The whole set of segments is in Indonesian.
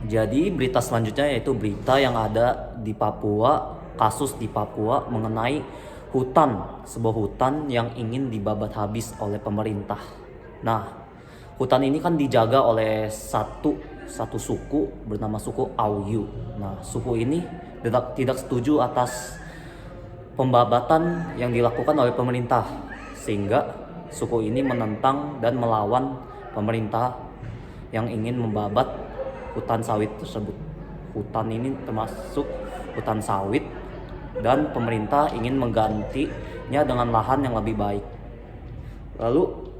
Jadi berita selanjutnya yaitu berita yang ada di Papua, kasus di Papua mengenai hutan, sebuah hutan yang ingin dibabat habis oleh pemerintah. Nah, hutan ini kan dijaga oleh satu suku bernama suku Auyu. Nah, suku ini tidak setuju atas pembabatan yang dilakukan oleh pemerintah, sehingga suku ini menentang dan melawan pemerintah yang ingin membabat hutan sawit tersebut. Hutan ini termasuk hutan sawit dan pemerintah ingin menggantinya dengan lahan yang lebih baik. Lalu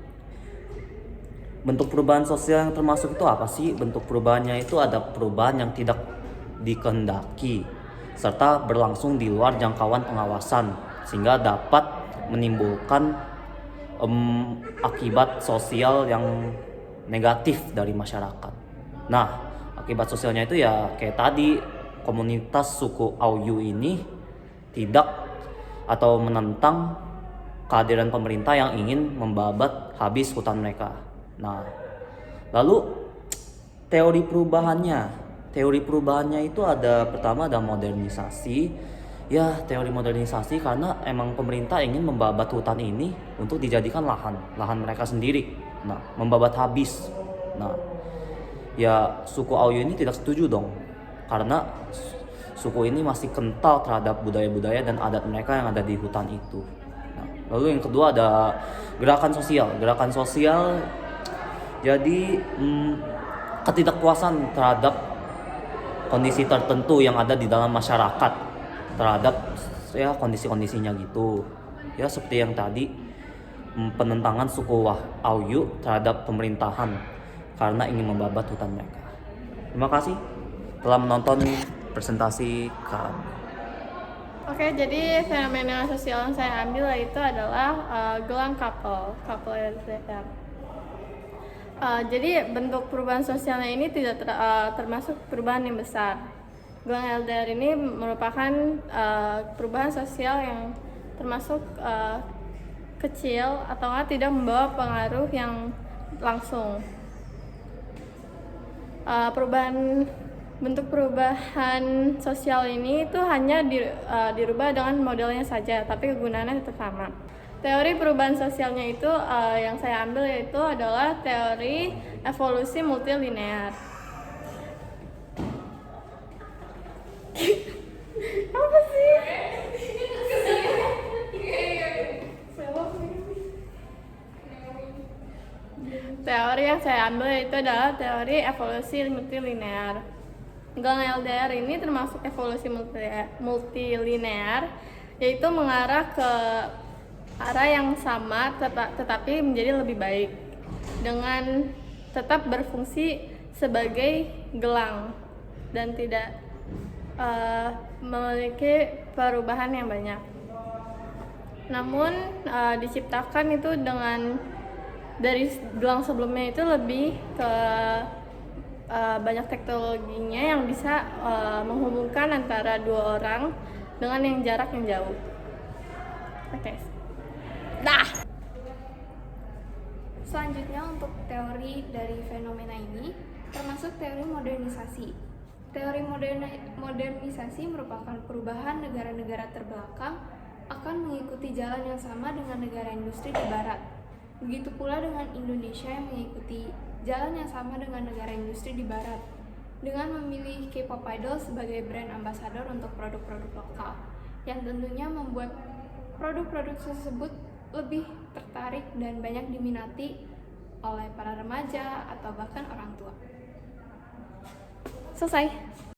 bentuk perubahan sosial yang termasuk itu apa sih? Bentuk perubahannya itu ada perubahan yang tidak dikehendaki serta berlangsung di luar jangkauan pengawasan sehingga dapat menimbulkan akibat sosial yang negatif dari masyarakat. Nah, akibat sosialnya itu ya kayak tadi, komunitas suku Auyu ini tidak atau menentang kehadiran pemerintah yang ingin membabat habis hutan mereka. Nah, lalu teori perubahannya itu ada, pertama ada modernisasi. Ya, teori modernisasi karena emang pemerintah ingin membabat hutan ini untuk dijadikan lahan mereka sendiri. Nah, membabat habis. Nah, ya suku Auyu ini tidak setuju dong, karena suku ini masih kental terhadap budaya-budaya dan adat mereka yang ada di hutan itu. Nah, lalu yang kedua ada gerakan sosial. Jadi ketidakpuasan terhadap kondisi tertentu yang ada di dalam masyarakat terhadap ya kondisi-kondisinya gitu. Ya seperti yang tadi, penentangan suku Auyu terhadap pemerintahan karena ingin membabat hutan mereka. Terima kasih telah menonton presentasi kami. Oke, jadi fenomena sosial yang saya ambil itu adalah gelang couple LDR. Jadi bentuk perubahan sosialnya ini tidak termasuk perubahan yang besar. Gelang LDR ini merupakan perubahan sosial yang termasuk kecil atau tidak membawa pengaruh yang langsung. Bentuk perubahan sosial ini itu hanya dirubah dengan modelnya saja, tapi kegunaannya tetap sama. Teori perubahan sosialnya itu yang saya ambil yaitu adalah teori evolusi multilinear. Apa sih? Teori yang saya ambil itu adalah teori evolusi multilinear. Gelang LDR ini termasuk evolusi multilinear, yaitu mengarah ke arah yang sama tetapi menjadi lebih baik dengan tetap berfungsi sebagai gelang dan tidak memiliki perubahan yang banyak. Namun diciptakan itu dengan dari gelang sebelumnya itu lebih ke banyak teknologinya yang bisa menghubungkan antara dua orang dengan yang jarak yang jauh. Oke. Selanjutnya untuk teori dari fenomena ini termasuk teori modernisasi. Teori modernisasi merupakan perubahan negara-negara terbelakang akan mengikuti jalan yang sama dengan negara industri di barat. Begitu pula dengan Indonesia yang mengikuti jalan yang sama dengan negara industri di barat dengan memilih K-pop idol sebagai brand ambassador untuk produk-produk lokal yang tentunya membuat produk-produk tersebut lebih tertarik dan banyak diminati oleh para remaja atau bahkan orang tua. Selesai.